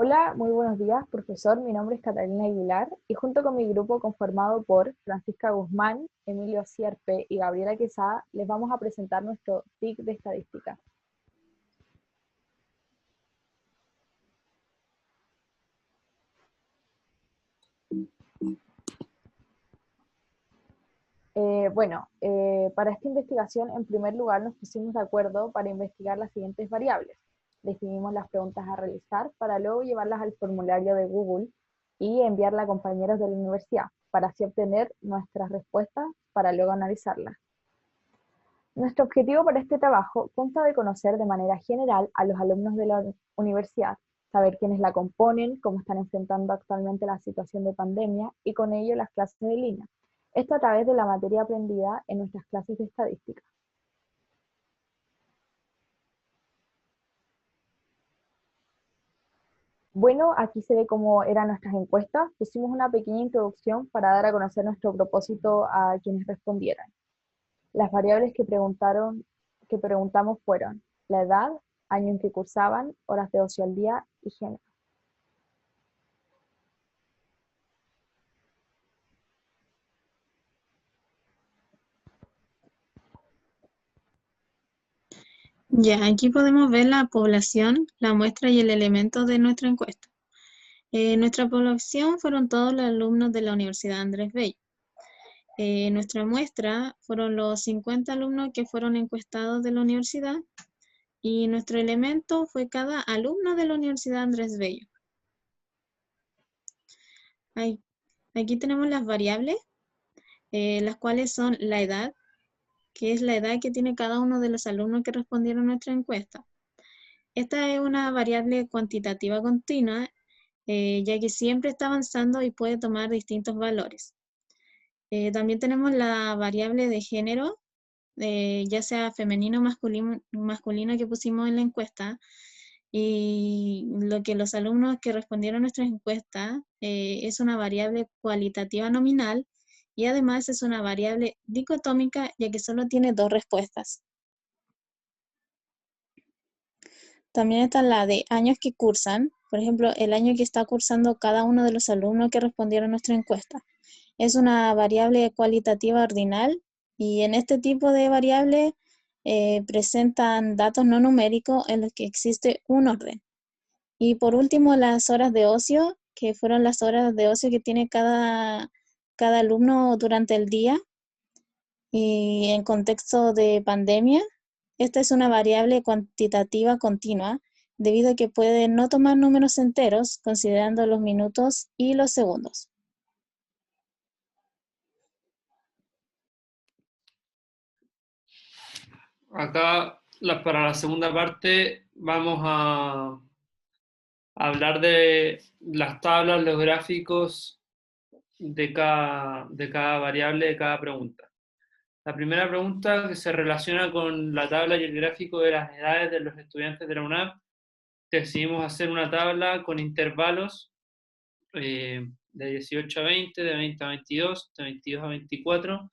Hola, muy buenos días, profesor. Mi nombre es Catalina Aguilar y junto con mi grupo conformado por Francisca Guzmán, Emilio Sierpe y Gabriela Quesada, les vamos a presentar nuestro TIC de estadística. Para esta investigación, en primer lugar, nos pusimos de acuerdo para investigar las siguientes variables. Definimos las preguntas a realizar para luego llevarlas al formulario de Google y enviarla a compañeros de la universidad, para así obtener nuestras respuestas para luego analizarlas. Nuestro objetivo para este trabajo consta de conocer de manera general a los alumnos de la universidad, saber quiénes la componen, cómo están enfrentando actualmente la situación de pandemia y con ello las clases de línea. Esto a través de la materia aprendida en nuestras clases de estadística. Bueno, aquí se ve cómo eran nuestras encuestas. Pusimos una pequeña introducción para dar a conocer nuestro propósito a quienes respondieran. Las variables que preguntamos fueron la edad, año en que cursaban, horas de ocio al día y género. Ya, aquí podemos ver la población, la muestra y el elemento de nuestra encuesta. Nuestra población fueron todos los alumnos de la Universidad Andrés Bello. Nuestra muestra fueron los 50 alumnos que fueron encuestados de la universidad y nuestro elemento fue cada alumno de la Universidad Andrés Bello. Aquí tenemos las variables, las cuales son la edad, que es la edad que tiene cada uno de los alumnos que respondieron a nuestra encuesta. Esta es una variable cuantitativa continua, ya que siempre está avanzando y puede tomar distintos valores. También tenemos la variable de género, ya sea femenino o masculino que pusimos en la encuesta, y lo que los alumnos que respondieron a nuestra encuesta es una variable cualitativa nominal y además es una variable dicotómica, ya que solo tiene dos respuestas. También está la de años que cursan, por ejemplo, el año que está cursando cada uno de los alumnos que respondieron a nuestra encuesta. Es una variable cualitativa ordinal y en este tipo de variables presentan datos no numéricos en los que existe un orden. Y por último, las horas de ocio, que fueron las horas de ocio que tiene cada alumno durante el día. Y en contexto de pandemia, esta es una variable cuantitativa continua, debido a que puede no tomar números enteros, considerando los minutos y los segundos. Acá, para la segunda parte, vamos a hablar de las tablas, los gráficos de cada variable, de cada pregunta. La primera pregunta que se relaciona con la tabla y el gráfico de las edades de los estudiantes de la UNAP. Decidimos hacer una tabla con intervalos de 18 a 20, de 20 a 22, de 22 a 24,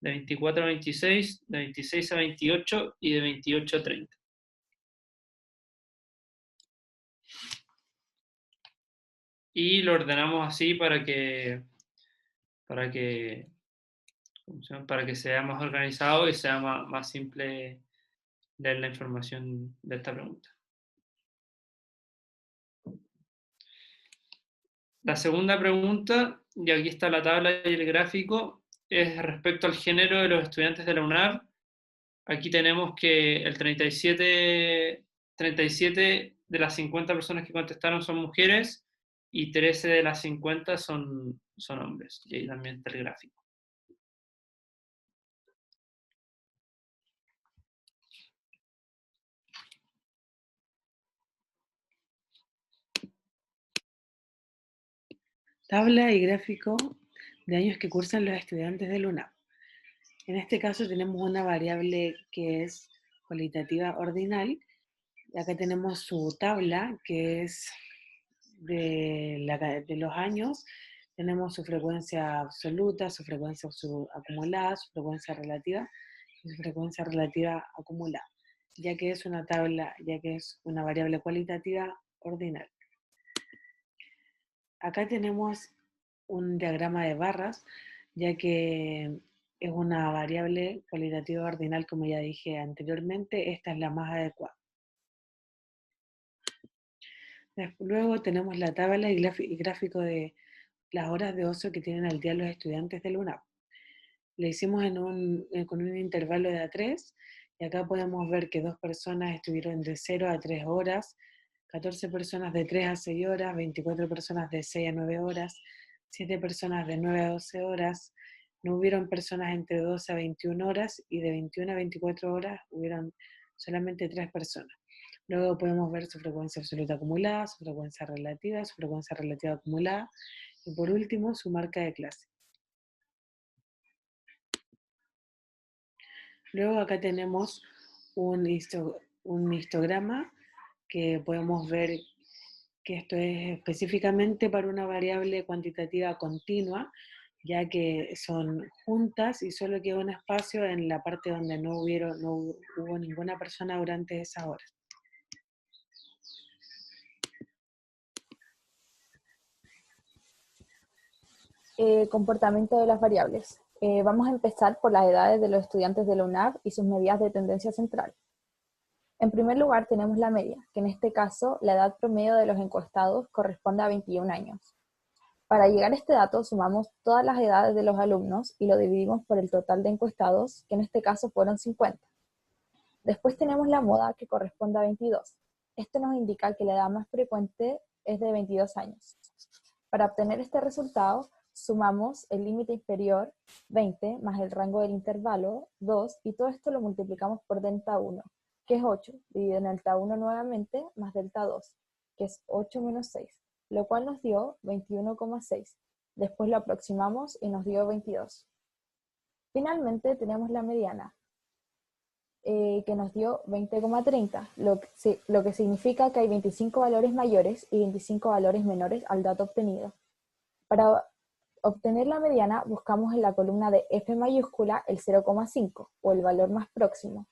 de 24 a 26, de 26 a 28 y de 28 a 30. Y lo ordenamos así para que, para que sea más organizado y sea más simple leer la información de esta pregunta. La segunda pregunta, y aquí está la tabla y el gráfico, es respecto al género de los estudiantes de la UNAR. Aquí tenemos que el 37 de las 50 personas que contestaron son mujeres y 13 de las 50 son hombres. Y ahí también está el gráfico. Tabla y gráfico de años que cursan los estudiantes de UNAP. En este caso tenemos una variable que es cualitativa ordinal. Y acá tenemos su tabla, que es de los años. Tenemos su frecuencia absoluta, su frecuencia acumulada, su frecuencia relativa y su frecuencia relativa acumulada, ya que es una tabla, ya que es una variable cualitativa ordinal. Acá tenemos un diagrama de barras, ya que es una variable cualitativa ordinal, como ya dije anteriormente, esta es la más adecuada. Luego tenemos la tabla y gráfico de las horas de ocio que tienen al día los estudiantes de la UNAP. Le hicimos con un intervalo de A3, y acá podemos ver que 2 personas estuvieron de 0 a 3 horas, 14 personas de 3 a 6 horas, 24 personas de 6 a 9 horas, 7 personas de 9 a 12 horas, no hubieron personas entre 12 a 21 horas, y de 21 a 24 horas hubieron solamente 3 personas. Luego podemos ver su frecuencia absoluta acumulada, su frecuencia relativa acumulada, y por último su marca de clase. Luego acá tenemos un histograma que podemos ver que esto es específicamente para una variable cuantitativa continua, ya que son juntas y solo queda un espacio en la parte donde no hubo ninguna persona durante esa hora. Comportamiento de las variables. Vamos a empezar por las edades de los estudiantes de la UNAV y sus medidas de tendencia central. En primer lugar tenemos la media, que en este caso la edad promedio de los encuestados corresponde a 21 años. Para llegar a este dato sumamos todas las edades de los alumnos y lo dividimos por el total de encuestados, que en este caso fueron 50. Después tenemos la moda, que corresponde a 22. Esto nos indica que la edad más frecuente es de 22 años. Para obtener este resultado, sumamos el límite inferior, 20, más el rango del intervalo, 2, y todo esto lo multiplicamos por delta 1, que es 8, dividido en delta 1 nuevamente, más delta 2, que es 8 menos 6, lo cual nos dio 21,6. Después lo aproximamos y nos dio 22. Finalmente tenemos la mediana, que nos dio 20,30, lo que significa que hay 25 valores mayores y 25 valores menores al dato obtenido. Para obtener la mediana, buscamos en la columna de F mayúscula el 0,5, o el valor más próximo.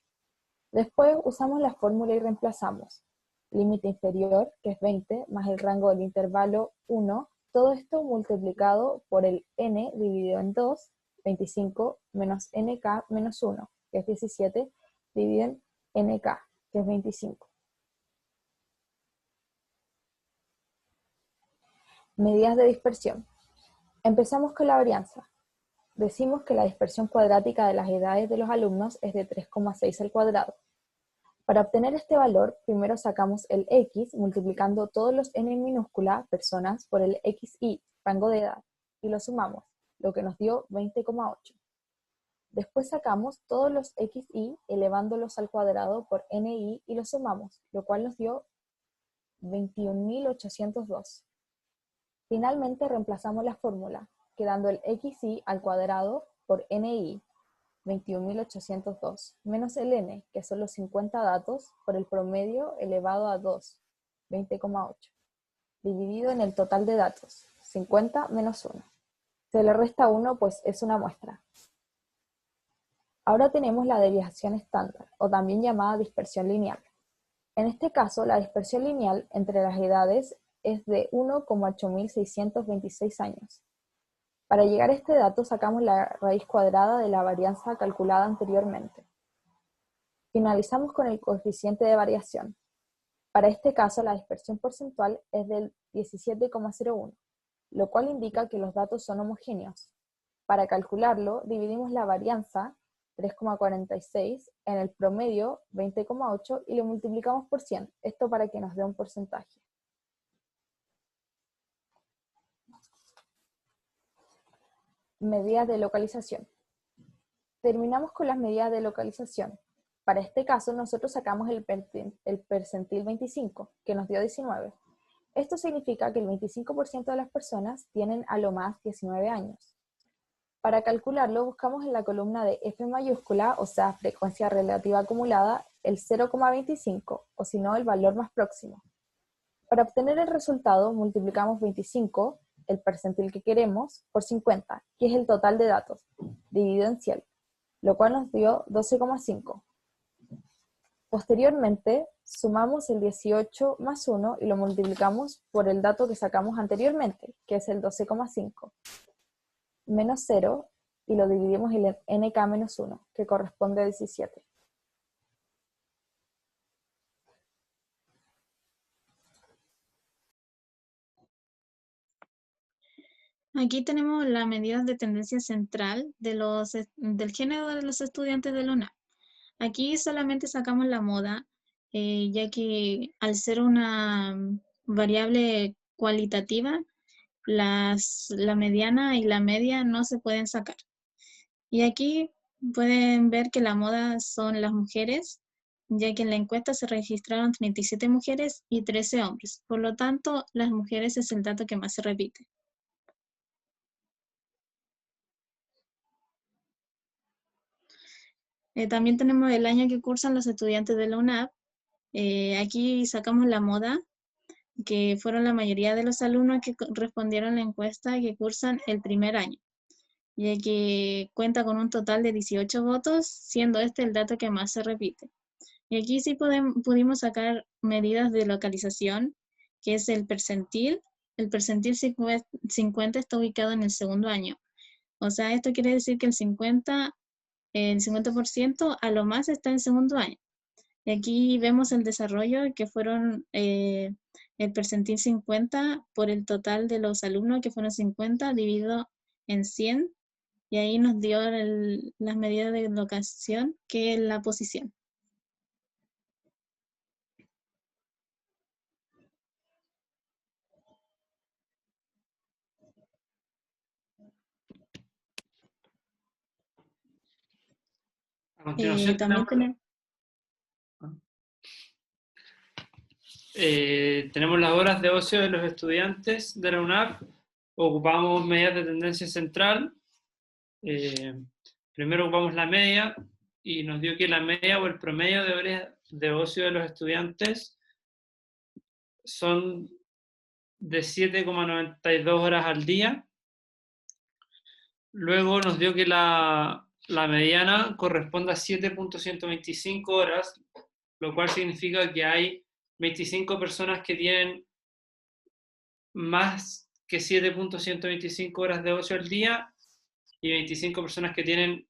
Después usamos la fórmula y reemplazamos. Límite inferior, que es 20, más el rango del intervalo 1, todo esto multiplicado por el n dividido en 2, 25 menos nk menos 1, que es 17, dividido en nk, que es 25. Medidas de dispersión. Empezamos con la varianza. Decimos que la dispersión cuadrática de las edades de los alumnos es de 3,6 al cuadrado. Para obtener este valor, primero sacamos el x multiplicando todos los n en minúscula, personas, por el xi, rango de edad, y lo sumamos, lo que nos dio 20,8. Después sacamos todos los xi elevándolos al cuadrado por ni y lo sumamos, lo cual nos dio 21.802. Finalmente reemplazamos la fórmula, quedando el xi al cuadrado por ni, 21.802, menos el n, que son los 50 datos, por el promedio elevado a 2, 20,8, dividido en el total de datos, 50 menos 1. Se le resta 1, pues es una muestra. Ahora tenemos la desviación estándar, o también llamada dispersión lineal. En este caso, la dispersión lineal entre las edades es de 1,8626 años. Para llegar a este dato sacamos la raíz cuadrada de la varianza calculada anteriormente. Finalizamos con el coeficiente de variación. Para este caso la dispersión porcentual es del 17,01, lo cual indica que los datos son homogéneos. Para calcularlo, dividimos la varianza, 3,46, en el promedio, 20,8, y lo multiplicamos por 100, esto para que nos dé un porcentaje. Medidas de localización. Terminamos con las medidas de localización. Para este caso, nosotros sacamos el percentil 25, que nos dio 19. Esto significa que el 25% de las personas tienen a lo más 19 años. Para calcularlo, buscamos en la columna de F mayúscula, o sea, frecuencia relativa acumulada, el 0,25, o si no, el valor más próximo. Para obtener el resultado, multiplicamos 25, el percentil que queremos, por 50, que es el total de datos, dividido en 100, lo cual nos dio 12,5. Posteriormente, sumamos el 18 más 1 y lo multiplicamos por el dato que sacamos anteriormente, que es el 12,5, menos 0, y lo dividimos en nk menos 1, que corresponde a 17. Aquí tenemos las medidas de tendencia central del género de los estudiantes de la UNAM. Aquí solamente sacamos la moda, ya que al ser una variable cualitativa, la mediana y la media no se pueden sacar. Y aquí pueden ver que la moda son las mujeres, ya que en la encuesta se registraron 37 mujeres y 13 hombres. Por lo tanto, las mujeres es el dato que más se repite. También tenemos el año que cursan los estudiantes de la UNAV. Aquí sacamos la moda, que fueron la mayoría de los alumnos que respondieron la encuesta que cursan el primer año, ya que cuenta con un total de 18 votos, siendo este el dato que más se repite. Y aquí sí pudimos sacar medidas de localización, que es el percentil. El percentil 50 está ubicado en el segundo año. O sea, esto quiere decir que el 50% a lo más está en segundo año. Y aquí vemos el desarrollo que fueron el percentil 50 por el total de los alumnos, que fueron 50 dividido en 100, y ahí nos dio las medidas de locación, que es la posición. A continuación También tenemos las horas de ocio de los estudiantes de la UNAV. Ocupamos medidas de tendencia central. Primero ocupamos la media y nos dio que la media o el promedio de horas de ocio de los estudiantes son de 7,92 horas al día. Luego nos dio que la mediana corresponde a 7,125 horas, lo cual significa que hay 25 personas que tienen más que 7,125 horas de ocio al día y 25 personas que tienen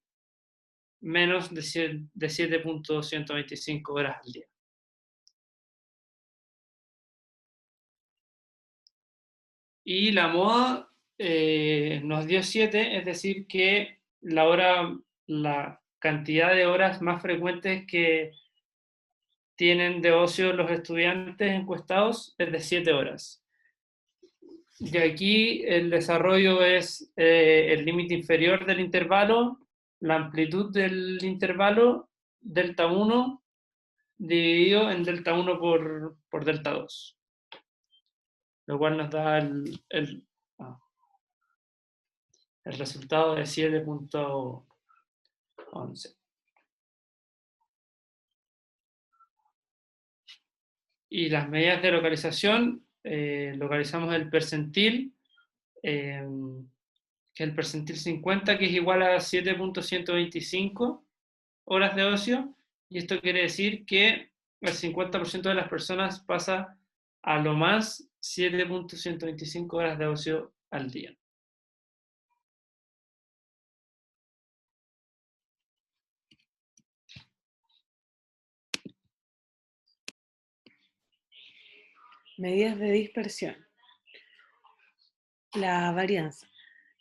menos de 7,125 horas al día. Y la moda nos dio 7, es decir que la cantidad de horas más frecuentes que tienen de ocio los estudiantes encuestados es de 7 horas. Y aquí el desarrollo es el límite inferior del intervalo, la amplitud del intervalo, delta 1, dividido en delta 1 por delta 2. Lo cual nos da el resultado de 7,11. Y las medidas de localización, localizamos el percentil, que es el percentil 50, que es igual a 7,125 horas de ocio, y esto quiere decir que el 50% de las personas pasa a lo más 7,125 horas de ocio al día. Medidas de dispersión. La varianza.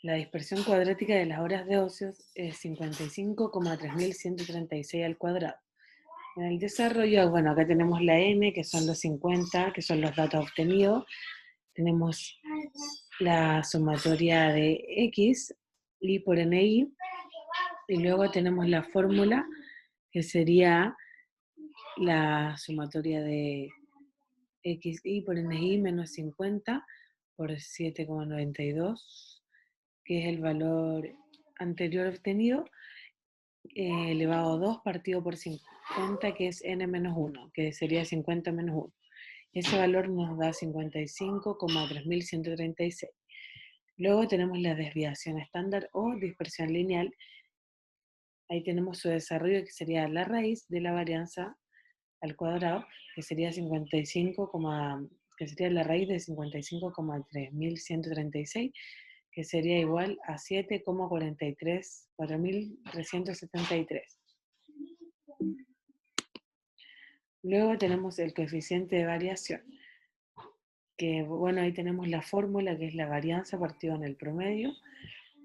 La dispersión cuadrática de las horas de ocio es 55,3136 al cuadrado. En el desarrollo, bueno, acá tenemos la n, que son los 50, que son los datos obtenidos. Tenemos la sumatoria de x, y por ni, y luego tenemos la fórmula, que sería la sumatoria de xi por ni menos 50 por 7,92, que es el valor anterior obtenido, elevado a 2 partido por 50, que es n menos 1, que sería 50 menos 1. Ese valor nos da 55,3136. Luego tenemos la desviación estándar o dispersión lineal. Ahí tenemos su desarrollo, que sería la raíz de la varianza al cuadrado, que sería 55, que sería la raíz de 55,3136, que sería igual a 7,4373. Luego tenemos el coeficiente de variación, que bueno, ahí tenemos la fórmula, que es la varianza partido en el promedio.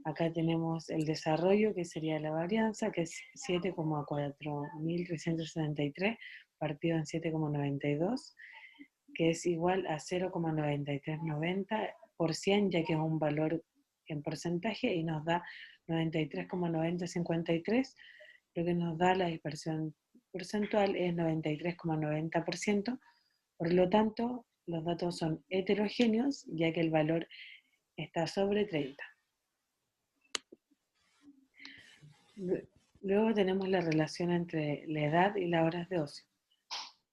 Acá tenemos el desarrollo, que sería la varianza, que es 7,4373 partido en 7,92, que es igual a 0,9390 por 100, ya que es un valor en porcentaje, y nos da 93,9053, lo que nos da la dispersión porcentual es 93,90%, por lo tanto, los datos son heterogéneos, ya que el valor está sobre 30. Luego tenemos la relación entre la edad y las horas de ocio.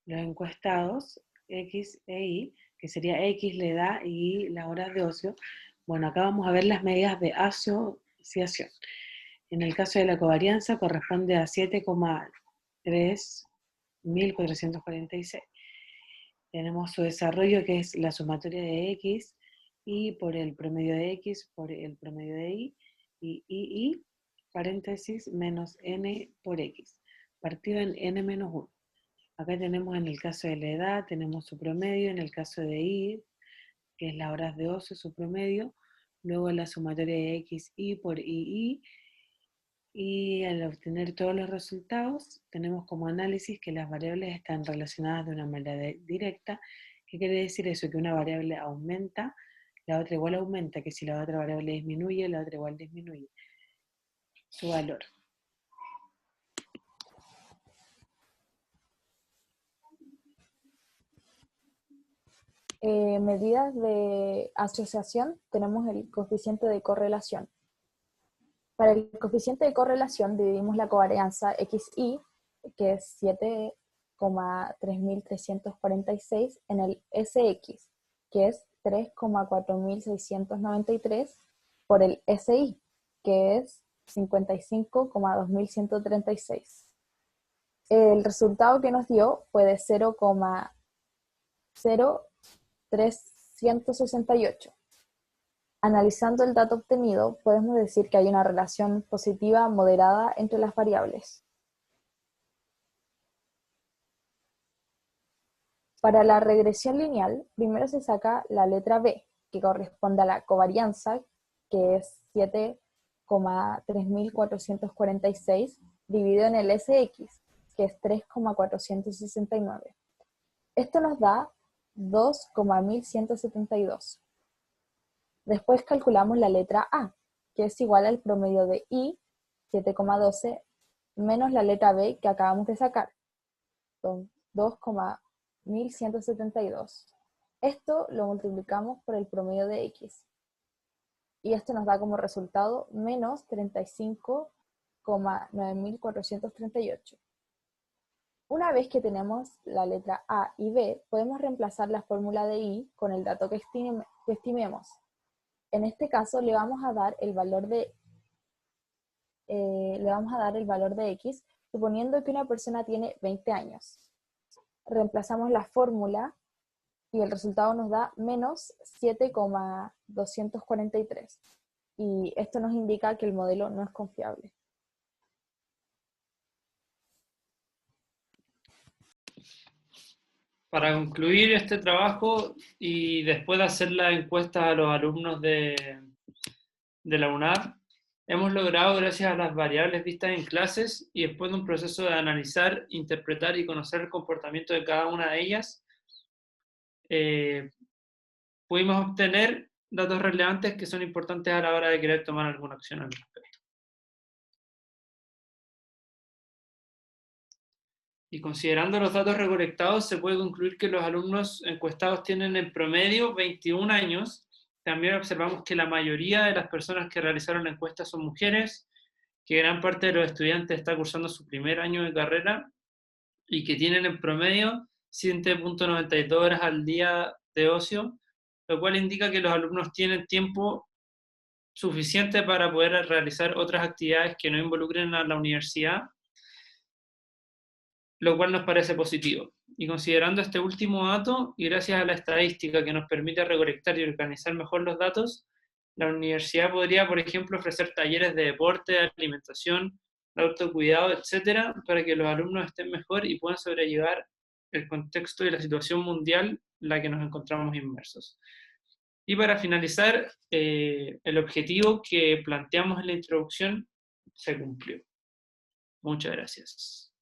Los encuestados, X e Y, que sería X la edad y las horas de ocio. Bueno, acá vamos a ver las medidas de asociación. En el caso de la covarianza corresponde a 7,3446. Tenemos su desarrollo, que es la sumatoria de X, y por el promedio de X, por el promedio de y paréntesis, menos n por X, partido en n-1. Acá tenemos en el caso de la edad, tenemos su promedio, en el caso de y, que es las horas de ocio, su promedio, luego la sumatoria de X, y por y al obtener todos los resultados, tenemos como análisis que las variables están relacionadas de una manera directa. ¿Qué quiere decir eso? Que una variable aumenta, la otra igual aumenta, que si la otra variable disminuye, la otra igual disminuye su valor. Medidas de asociación, tenemos el coeficiente de correlación. Para el coeficiente de correlación dividimos la covarianza XY, que es 7,3346, en el SX, que es 3,4693, por el SI, que es 55,2136. El resultado que nos dio fue de 0,0368. Analizando el dato obtenido, podemos decir que hay una relación positiva moderada entre las variables. Para la regresión lineal, primero se saca la letra B, que corresponde a la covarianza, que es 7,3446, dividido en el SX, que es 3,469. Esto nos da 2,1172. Después calculamos la letra A, que es igual al promedio de I, 7,12, menos la letra B que acabamos de sacar, son 2,1172. Esto lo multiplicamos por el promedio de X, y esto nos da como resultado menos 35,9438. Una vez que tenemos la letra A y B, podemos reemplazar la fórmula de I con el dato que estimemos. En este caso le vamos a dar el valor de X, suponiendo que una persona tiene 20 años. Reemplazamos la fórmula y el resultado nos da menos 7,243. Y esto nos indica que el modelo no es confiable. Para concluir este trabajo y después de hacer la encuesta a los alumnos de la UNAV, hemos logrado, gracias a las variables vistas en clases y después de un proceso de analizar, interpretar y conocer el comportamiento de cada una de ellas, pudimos obtener datos relevantes que son importantes a la hora de querer tomar alguna acción al respecto. Y considerando los datos recolectados, se puede concluir que los alumnos encuestados tienen en promedio 21 años. También observamos que la mayoría de las personas que realizaron la encuesta son mujeres, que gran parte de los estudiantes está cursando su primer año de carrera y que tienen en promedio 7,92 horas al día de ocio, lo cual indica que los alumnos tienen tiempo suficiente para poder realizar otras actividades que no involucren a la universidad. lo cual nos parece positivo. Y considerando este último dato, y gracias a la estadística que nos permite recolectar y organizar mejor los datos, la universidad podría, por ejemplo, ofrecer talleres de deporte, de alimentación, de autocuidado, etcétera, para que los alumnos estén mejor y puedan sobrellevar el contexto y la situación mundial en la que nos encontramos inmersos. Y para finalizar, el objetivo que planteamos en la introducción se cumplió. Muchas gracias.